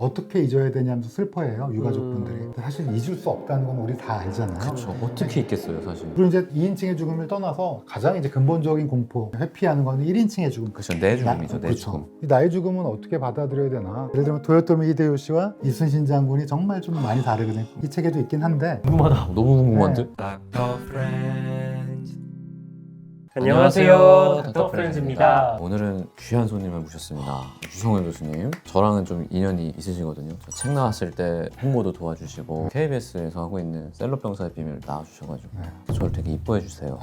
어떻게 잊어야 되냐면서 슬퍼해요, 유가족분들이. 사실 잊을 수 없다는 건 우리 다 알잖아요. 그렇죠. 어떻게 있겠어요, 사실. 그리고 이제 2인칭의 죽음을 떠나서 가장 이제 근본적인 공포, 회피하는 거는 1인칭의 죽음. 그렇죠. 내 죽음이죠, 내 그렇죠. 죽음. 이 나의 죽음은 어떻게 받아들여야 되나? 예를 들면 도요토미 히데요시와 이순신 장군이 정말 좀 많이 다르거든요. 이 책에도 있긴 한데. 궁금하다. 너무 궁금한데? 안녕하세요. 닥터 프렌즈입니다. 오늘은 귀한 손님을 모셨습니다. 유성호 교수님. 저랑은 좀 인연이 있으시거든요. 저 책 나왔을 때 홍보도 도와주시고 KBS에서 하고 있는 셀럽병사의 비밀을 나와주셔가지고 저를 되게 이뻐해 주세요.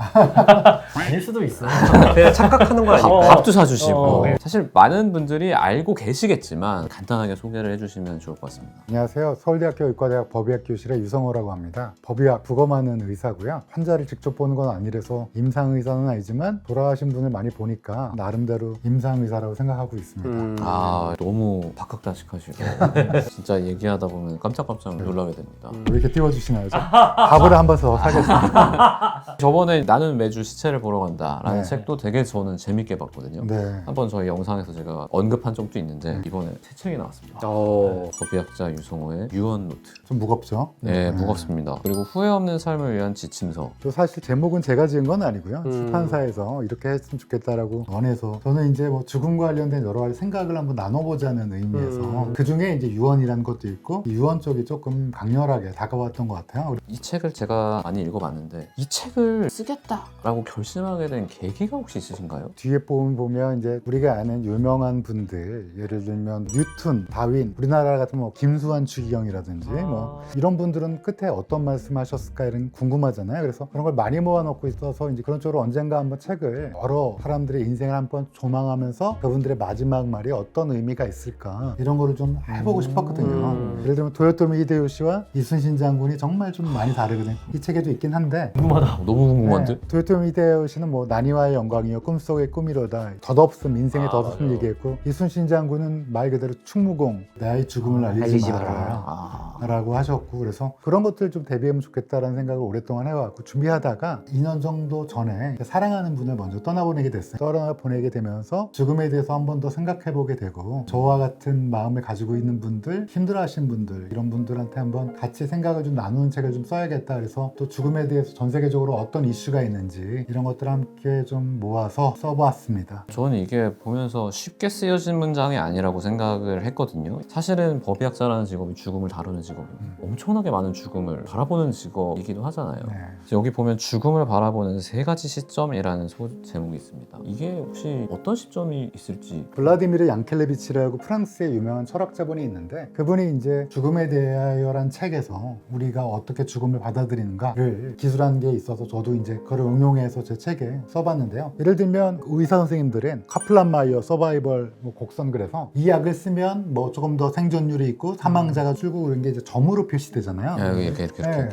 아닐 수도 있어. 그냥 착각하는 거 아니고. 밥도 사주시고. 네. 사실 많은 분들이 알고 계시겠지만 간단하게 소개를 해주시면 좋을 것 같습니다. 안녕하세요. 서울대학교 의과대학 법의학 교실의 유성호라고 합니다. 법의학 부검하는 의사고요. 환자를 직접 보는 건 아니라서 임상의사는 아니지만 돌아가신 분을 많이 보니까 나름대로 임상의사라고 생각하고 있습니다. 아, 너무 박학다식하시고 진짜 얘기하다 보면 깜짝깜짝 놀라게 됩니다. 왜 이렇게 띄워주시나요? 밥을 한 번 더 사겠습니다. 저번에 나는 매주 시체를 보러 간다라는 네. 책도 되게 저는 재밌게 봤거든요. 네. 한번 저희 영상에서 제가 언급한 적도 있는데 이번에 새 책이 나왔습니다. 법의학자 유성호의 유언 노트. 좀 무겁죠? 네, 무겁습니다. 그리고 후회 없는 삶을 위한 지침서. 또 사실 제목은 제가 지은 건 아니고요. 출판사에서 이렇게 했으면 좋겠다라고 원해서 저는 이제 뭐 죽음과 관련된 여러 가지 생각을 한번 나눠보자는 의미에서 그 중에 이제 유언이라는 것도 있고 유언 쪽이 조금 강렬하게 다가왔던 것 같아요. 이 책을 제가 많이 읽어봤는데 이 책을 쓰겠다라고 결심하게 된 계기가 혹시 있으신가요? 뒤에 보면 이제 우리가 아는 유명한 분들, 예를 들면 뉴턴, 다윈, 우리나라 같은 뭐 김수환 추기경이라든지 뭐 이런 분들은 끝에 어떤 말씀하셨을까 이런 궁금하잖아요. 그래서 그런 걸 많이 모아놓고 있어서 이제 그런 쪽으로 언젠가 한번 책을 여러 사람들의 인생을 한번 조망하면서 그분들의 마지막 말이 어떤 의미가 있을까 이런 거를 좀 해보고 싶었거든요. 예를 들면 도요토미 히데요시와 이순신 장군이 정말 좀 많이 다르거든요. 이 책에도 있긴 한데. 궁금하다. 너무 궁금한데? 네, 도요토미 히데요시는 뭐 난이와의 영광이요 꿈속의 꿈이로다, 덧없음, 인생의 덧없음 얘기했고, 이순신 장군은 말 그대로 충무공, 나의 죽음을 알리지 마라 라고 하셨고, 그래서 그런 것들 좀 대비하면 좋겠다라는 생각을 오랫동안 해왔고, 준비하다가 2년 정도 전에 사랑하는 분을 먼저 떠나보내게 됐어요. 떠나보내게 되면서 죽음에 대해서 한 번 더 생각해보게 되고, 저와 같은 마음을 가지고 있는 분들, 힘들어하신 분들, 이런 분들한테 한번 같이 생각을 좀 나누는 책을 좀 써야겠다. 그래서 또 죽음에 대해서 전 세계적으로 어떤 이슈가 있는지 이런 것들을 함께 좀 모아서 써보았습니다. 저는 이게 보면서 쉽게 쓰여진 문장이 아니라고 생각을 했거든요. 사실은 법의학자라는 직업이 죽음을 다루는 직업이에요. 엄청나게 많은 죽음을 바라보는 직업이기도 하잖아요. 네. 그래서 여기 보면 죽음을 바라보는 3가지 시점이라는 제목이 있습니다. 이게 혹시 어떤 시점이 있을지. 블라디미르 양켈레비치라고 프랑스의 유명한 철학자분이 있는데, 그분이 이제 죽음에 대하여란 책에서 우리가 어떻게 죽음을 받아들이는가를 기술한 게 있어서 저도 이제 그걸 응용해서 제 책에 써봤는데요. 예를 들면 의사 선생님들은 카플란 마이어 서바이벌 곡선 그래서 이 약을 쓰면 뭐 조금 더 생존율이 있고 사망자가 줄고 그런 게 이제 점으로 표시되잖아요. 여기 이렇게.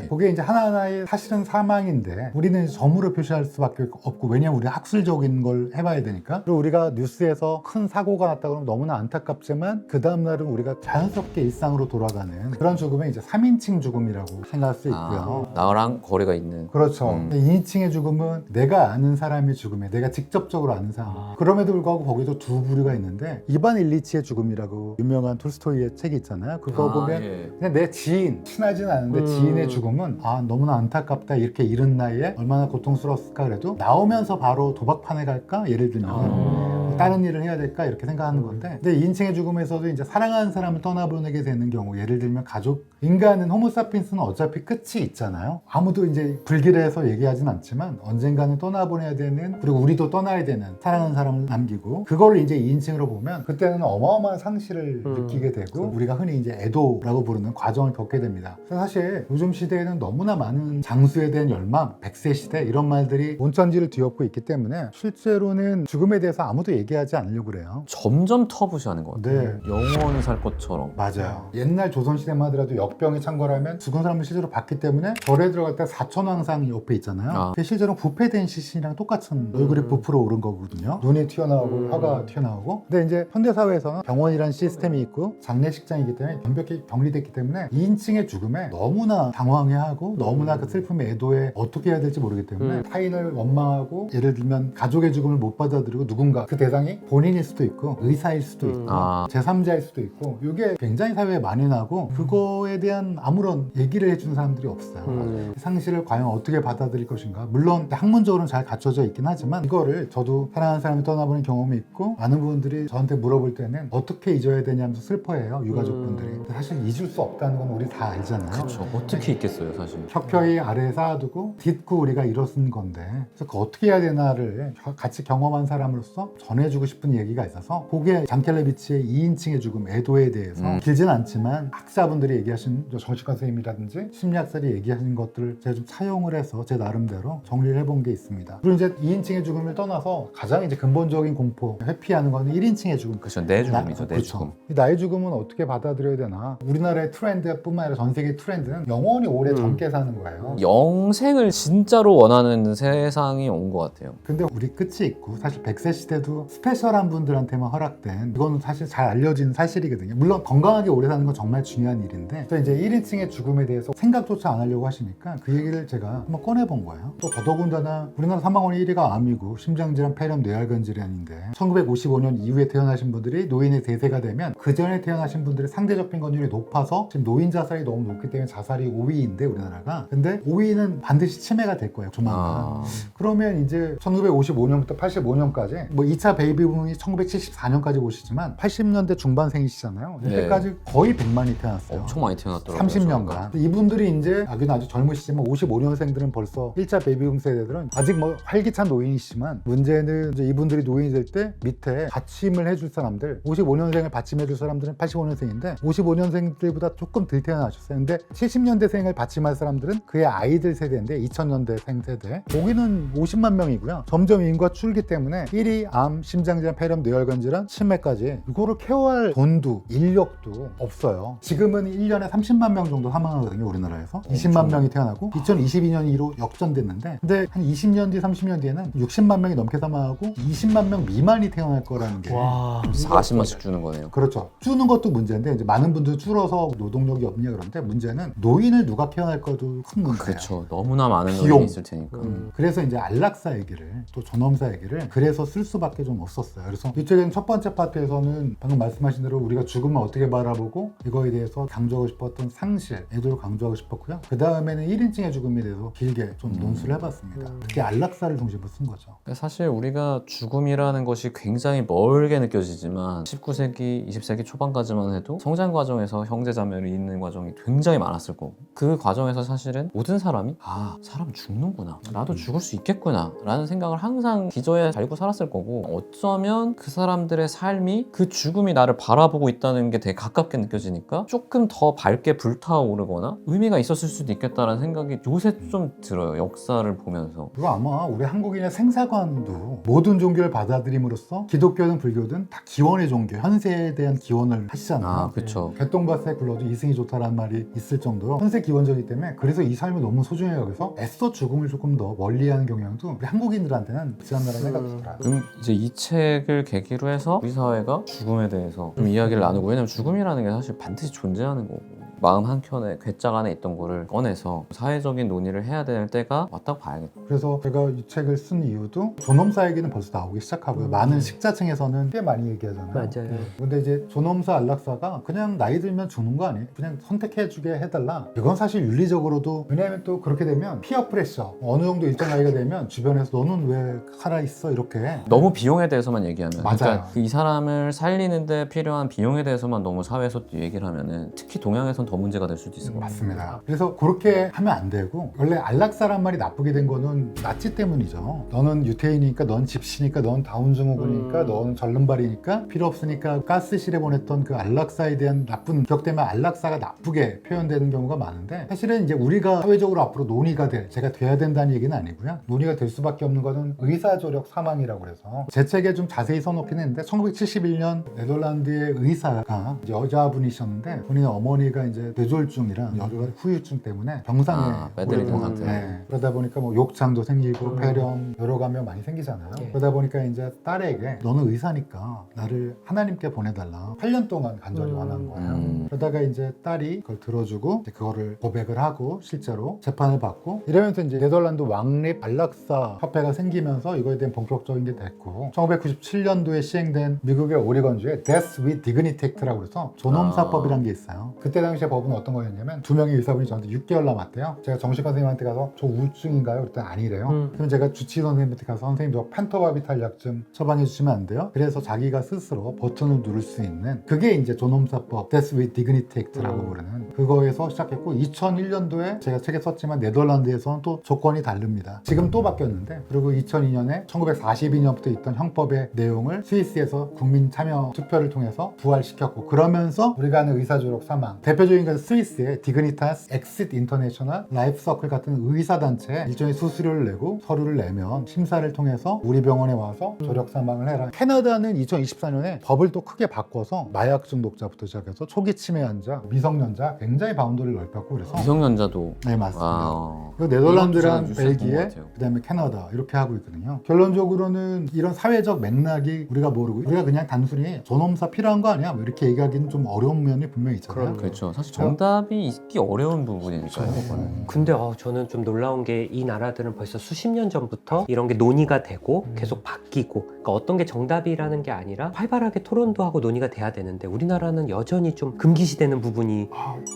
그게 이제 하나하나의 사실은 사망인데 우리는 이제 점으로 표시할 수밖에 없고, 왜냐면 우리가 학술적인 걸 해봐야 되니까. 그리고 우리가 뉴스에서 큰 사고가 났다 그러면 너무나 안타깝지만 그 다음날은 우리가 자연스럽게 일상으로 돌아가는 그런 죽음에 이제 3인칭 죽음이라고 생각할 수 있고요. 나랑 거리가 있는. 그렇죠. 2인칭의 죽음은 내가 아는 사람의 죽음에 내가 직접적으로 아는 사람. 그럼에도 불구하고 거기도 두 부류가 있는데, 이반 일리치의 죽음이라고 유명한 톨스토이의 책이 있잖아요. 그거 보면 예. 그냥 내 지인, 친하진 않은데 지인의 죽음은 너무나 안타깝다, 이렇게 이른 나이에 얼마나 고통스러웠을까. 그래도 나오면서 바로 도박판에 갈까? 예를 들면 다른 일을 해야 될까? 이렇게 생각하는 건데, 근데 2인칭의 죽음에서도 이제 사랑하는 사람을 떠나보내게 되는 경우, 예를 들면 가족, 인간은 호모사피엔스는 어차피 끝이 있잖아요. 아무도 이제 불길을 해서 얘기하진 않지만 언젠가는 떠나보내야 되는, 그리고 우리도 떠나야 되는 사랑하는 사람을 남기고, 그걸 이제 2인칭으로 보면 그때는 어마어마한 상실을 느끼게 되고 우리가 흔히 이제 애도라고 부르는 과정을 겪게 됩니다. 사실 요즘 시대에는 너무나 많은 장수에 대한 열망, 100세 시대 이런 말들이 온천지를 뒤엎고 있기 때문에 실제로는 죽음에 대해서 아무도 얘기하지 않으려고 그래요. 점점 터부시하는 것 같아요. 네. 영원히 살 것처럼. 맞아요. 옛날 조선시대만 하더라도 역병에 참관하면 죽은 사람을 실제로 봤기 때문에 절에 들어갈 때 사천왕상이 옆에 있잖아요. 그게 실제로 부패된 시신이랑 똑같은 얼굴이 부풀어 오른 거거든요. 눈이 튀어나오고 혀가 튀어나오고. 근데 이제 현대사회에서는 병원이라는 시스템이 있고 장례식장이기 때문에 완벽히 격리됐기 때문에 2인칭의 죽음에 너무나 당황해하고 너무나 그 슬픔의 애도에 어떻게 해야 될지 모르기 때문에 타인을 원망하고, 예를 들면 가족의 죽음을 못 받아들이고 누군가 그 대상이 본인일 수도 있고 의사일 수도 있고 제3자일 수도 있고 이게 굉장히 사회에 많이 나고 그거에 대한 아무런 얘기를 해주는 사람들이 없어요. 상실을 과연 어떻게 받아들일 것인가. 물론 학문적으로는 잘 갖춰져 있긴 하지만 이거를 저도 사랑하는 사람이 떠나보는 경험이 있고 많은 분들이 저한테 물어볼 때는 어떻게 잊어야 되냐면서 슬퍼해요. 유가족분들이. 근데 사실 잊을 수 없다는 건 우리 다 알잖아요. 그렇죠. 어떻게 있겠어요, 사실. 켜켜이 아래에 쌓아두고 딛고 우리가 일어선 건데 그래서 그 어떻게 해야 되나를 같이 경험한 사람으로서 전해주고 싶은 얘기가 있어서 그게 장켈레비치의 2인칭의 죽음, 애도에 대해서 길진 않지만 학자분들이 얘기하신 정신과 선생님이라든지 심리학자들이 얘기하신 것들을 제가 좀 사용을 해서 제 나름대로 정리를 해본 게 있습니다. 그리고 이제 2인칭의 죽음을 떠나서 가장 이제 근본적인 공포, 회피하는 거는 1인칭의 죽음. 그렇죠. 내 죽음이죠. 내 그렇죠. 죽음. 이 나의 죽음은 어떻게 받아들여야 되나. 우리나라의 트렌드뿐만 아니라 전 세계 트렌드는 영원히 오래 젊게 사는 거예요. 영생을 진짜로 원하는 세상이 온 것 같아요. 근데 우리 끝이 있고 사실 100세 시대도 스페셜한 분들한테만 허락된 이건 사실 잘 알려진 사실이거든요. 물론 건강하게 오래 사는 건 정말 중요한 일인데 또 이제 1인칭의 죽음에 대해서 생각조차 안 하려고 하시니까 그 얘기를 제가 한번 꺼내본 거예요. 또 더더군다나 우리나라 사망원이 1위가 암이고 심장질환, 폐렴, 뇌혈관 질환인데 1955년 이후에 태어나신 분들이 노인의 대세가 되면 그 전에 태어나신 분들의 상대적 빈곤율이 높아서 지금 노인 자살이 너무 높기 때문에 자살이 5위인데 우리나라가. 근데 5위는 반드시 치매가 될 거예요. 조만간. 그러면 이제 1955년부터 85년까지 뭐 2차 베이비붐이 1974년까지 오시지만 80년대 중반생이시잖아요. 이때까지 거의 100만이 태어났어요. 엄청 많이 태어났더라고요. 30년간. 이분들이 이제 아주 젊으시지만 55년생들은 벌써 1차 베이비붐 세대들은 아직 뭐 활기찬 노인이시지만 문제는 이제 이분들이 노인이 될 때 밑에 받침을 해줄 사람들 55년생을 받침해줄 사람들은 85년생인데 55년생들보다 조금 덜 태어나셨어요. 근데 70년대생을 받침할 사람들은 그의 아이들 세대인데 2000년대생 세대 거기는 50만 명이고요. 점점 인구가 줄기 때문에 1위 암, 심장질환, 폐렴, 뇌혈관 질환, 치매까지 이거를 케어할 돈도 인력도 없어요. 지금은 1년에 30만 명 정도 사망하거든요. 우리나라에서 20만 명이 태어나고 2022년으로 역전됐는데 근데 한 20년 뒤 30년 뒤에는 60만 명이 넘게 사망하고 20만 명 미만이 태어날 거라는 게 와. 40만씩 주는 거네요. 그렇죠. 주는 것도 문제인데 이제 많은 분들 줄어서 노동력이 없냐 그런데 문제는 노인을 누가 케어할 것도 큰 문제예요. 그렇죠. 너무나 많은 비용. 노인이 있을 테니까. 그래서 이제 안락사 얘기를 또 존엄사 얘기를 그래서 쓸 수밖에 좀 없었어요. 그래서 이쪽에는 첫 번째 파트에서는 방금 말씀하신 대로 우리가 죽음을 어떻게 바라보고 이거에 대해서 강조하고 싶었던 상실, 애도를 강조하고 싶었고요. 그 다음에는 1인칭의 죽음에 대해서 길게 좀 논술을 해봤습니다. 특히 안락사를 중심으로 쓴 거죠. 사실 우리가 죽음이라는 것이 굉장히 멀게 느껴지지만 19세기, 20세기 초반까지만 해도 성장 과정에서 형제자매를 잇는 과정이 굉장히 많았을 거고 그 과정에서 사실은 모든 사람이 사람 죽는구나, 나도 죽을 수 있겠구나 라는 생각을 항상 기저에 달고 살았을 거고 어쩌면 그 사람들의 삶이 그 죽음이 나를 바라보고 있다는 게 되게 가깝게 느껴지니까 조금 더 밝게 불타오르거나 의미가 있었을 수도 있겠다라는 생각이 요새 좀 들어요. 역사를 보면서. 그거 아마 우리 한국인의 생사관도 모든 종교를 받아들임으로써 기독교든 불교든 다 기원의 종교, 현세에 대한 기원을 하시잖아요. 그렇죠. 개똥밭에 굴러도 이승이 좋다라는 말이 있을 정도로 현세 기원적이기 때문에 그래서 이 삶이 너무 소중해요. 그래서 애써 죽음을 조금 더 멀리하는 경향도 우리 한국인들한테는 지난날에 생각이 들어요. 그럼 이제 이 책을 계기로 해서 우리 사회가 죽음에 대해서 좀 이야기를 나누고 왜냐면 죽음이라는 게 사실 반드시 존재하는 거고 마음 한켠에 괴짝 안에 있던 거를 꺼내서 사회적인 논의를 해야 될 때가 왔다고 봐야겠다. 그래서 제가 이 책을 쓴 이유도 존엄사 얘기는 벌써 나오기 시작하고요. 많은 식자층에서는 꽤 많이 얘기하잖아요. 맞아요. 근데 이제 존엄사 안락사가 그냥 나이 들면 주는 거 아니에요? 그냥 선택해주게 해달라. 이건 사실 윤리적으로도 왜냐하면 또 그렇게 되면 피어 프레셔 어느 정도 일정 나이가 되면 주변에서 너는 왜 살아있어 이렇게 너무 비용에 대해서만 얘기하면 맞아요. 그러니까 이 사람을 살리는데 필요한 비용에 대해서만 너무 사회에서 얘기를 하면은 특히 동양에선 더 문제가 될 수도 있을 것 같아요. 맞습니다. 그래서 그렇게 하면 안 되고 원래 안락사란 말이 나쁘게 된 거는 나치 때문이죠. 너는 유태인이니까 넌 집시니까 넌 다운 증후군이니까 넌 절름발이니까 필요 없으니까 가스실에 보냈던 그 안락사에 대한 나쁜 기억 때문에 안락사가 나쁘게 표현되는 경우가 많은데 사실은 이제 우리가 사회적으로 앞으로 논의가 될 제가 돼야 된다는 얘기는 아니고요. 논의가 될 수밖에 없는 거는 의사조력 사망이라고 해서 제 책에 좀 자세히 써놓긴 했는데 1971년 네덜란드의 의사가 여자분이셨는데 본인의 어머니가 이제 뇌졸중이랑 여러 가지 후유증 때문에 병상에 배들이 된 오래 상태. 그러다 보니까 뭐 욕창도 생기고 폐렴 여러 감염 많이 생기잖아요. 예. 그러다 보니까 이제 딸에게 너는 의사니까 나를 하나님께 보내달라 8년 동안 간절히 원한 거예요. 그러다가 이제 딸이 그걸 들어주고 이제 그거를 고백을 하고 실제로 재판을 받고 이러면서 이제 네덜란드 왕립 안락사 협회가 생기면서 이거에 대한 본격적인 게 됐고 1997년도에 시행된 미국의 오리건주의 Death with Dignity Act라고 그래서 존엄사법이라는 게 있어요. 그때 당시에 법은 어떤 거였냐면 두 명의 의사분이 저한테 6개월 남았대요. 제가 정신과 선생님한테 가서 저 우울증인가요? 그랬더니 아니래요. 그럼 제가 주치의 선생님한테 가서 선생님 저 펜토바비탈 약 좀 처방해 주시면 안 돼요? 그래서 자기가 스스로 버튼을 누를 수 있는 그게 이제 존엄사법 Death with Dignity Act라고 부르는 그거에서 시작했고 2001년도에 제가 책에 썼지만 네덜란드에서는 또 조건이 다릅니다. 지금 또 바뀌었는데 그리고 2002년에 1942년부터 있던 형법의 내용을 스위스에서 국민 참여 투표를 통해서 부활시켰고 그러면서 우리가 아는 의사졸업 사망 대표적인 건 스위스의 디그니타스 엑싯 인터내셔널 라이프 서클 같은 의사단체에 일종의 수수료를 내고 서류를 내면 심사를 통해서 우리 병원에 와서 조력 사망을 해라. 캐나다는 2024년에 법을 또 크게 바꿔서 마약 중독자부터 시작해서 초기 치매 환자, 미성년자 굉장히 바운더리를 넓혔고 그래서 미성년자도 네 맞습니다. 아, 그리고 네덜란드랑 이것도 저는 뉴스에 본것 벨기에, 같아요. 그다음에 캐나다 이렇게 하고 있거든요. 결론적으로는 이런 사회적 맥락이 우리가 모르고 우리가 그냥 단순히 존엄사 필요한 거 아니야? 뭐 이렇게 얘기하기는 좀 어려운 면이 분명히 있잖아요. 그렇죠. 사실 정답이 있기 어려운 부분이니까요. 그거는. 근데 저는 좀 놀라운 게 이 나라들은 벌써 수십 년 전부터 이런 게 논의가 되고 계속 바뀌고 그러니까 어떤 게 정답이라는 게 아니라 활발하게 토론도 하고 논의가 돼야 되는데 우리나라는 여전히 좀 금기시되는 부분이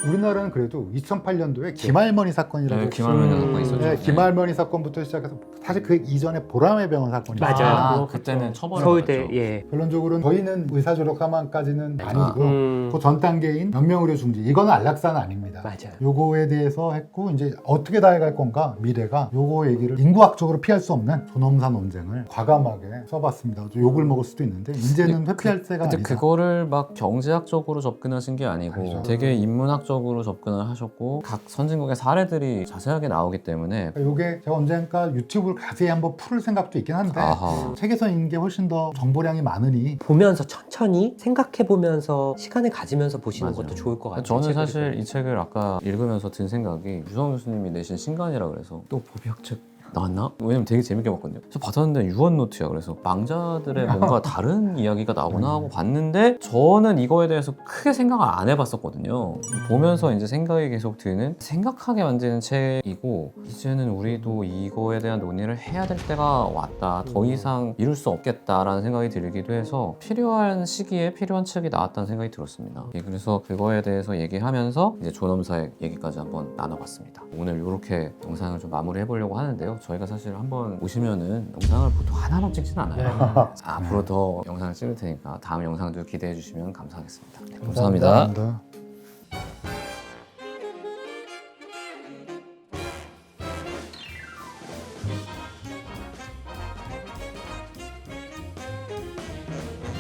우리나라는 그래도 2008년도에 김할머니 사건이라고 네, 김할머니 사건 있었죠. 네, 김할머니 사건부터 시작해서 사실 그 이전에 보라매 병원 사건이 맞아요. 아, 그때는 처벌을 서울대 받았죠. 예. 결론적으로는 저희는 의사졸업 사망까지는 아니고 그 전 단계인 연명의료 중지 이거는 안락사는 아닙니다. 맞아요. 요거에 대해서 했고 이제 어떻게 다해갈 건가 미래가 요거 얘기를 인구학적으로 피할 수 없는 존엄사 논쟁을 과감하게 써봤습니다. 욕을 먹을 수도 있는데 이제는 회피할 때가 근데 아니다. 그거를 막 경제학적으로 접근하신 게 아니고 아니죠. 되게 인문학적으로 접근을 하셨고 각 선진국의 사례들이 자세하게 나오기 때문에 요게 제가 언젠가 유튜브를 자세히 한번 풀 생각도 있긴 한데 아하. 책에서 있는 게 훨씬 더 정보량이 많으니 보면서 천천히 생각해 보면서 시간을 가지면서 보시는 맞아요. 것도 좋을 것 같아요. 저는 책을 사실 읽으면. 이 책을 아까 읽으면서 든 생각이 유성 교수님이 내신 신간이라 그래서 또 법의학책 나왔나? 왜냐면 되게 재밌게 봤거든요. 그래서 봤었는데 유언노트야. 그래서 망자들의 뭔가 다른 이야기가 나오나 하고 봤는데 저는 이거에 대해서 크게 생각을 안 해봤었거든요. 보면서 이제 생각이 계속 드는 생각하게 만드는 책이고 이제는 우리도 이거에 대한 논의를 해야 될 때가 왔다. 더 이상 미룰 수 없겠다라는 생각이 들기도 해서 필요한 시기에 필요한 책이 나왔다는 생각이 들었습니다. 예, 그래서 그거에 대해서 얘기하면서 이제 존엄사의 얘기까지 한번 나눠봤습니다. 오늘 이렇게 영상을 좀 마무리해 보려고 하는데요. 저희가 사실 한번 오시면은 영상을 보통 하나만 찍진 않아요. 앞으로 더 영상을 찍을 테니까 다음 영상도 기대해 주시면 감사하겠습니다. 네, 감사합니다. 감사합니다.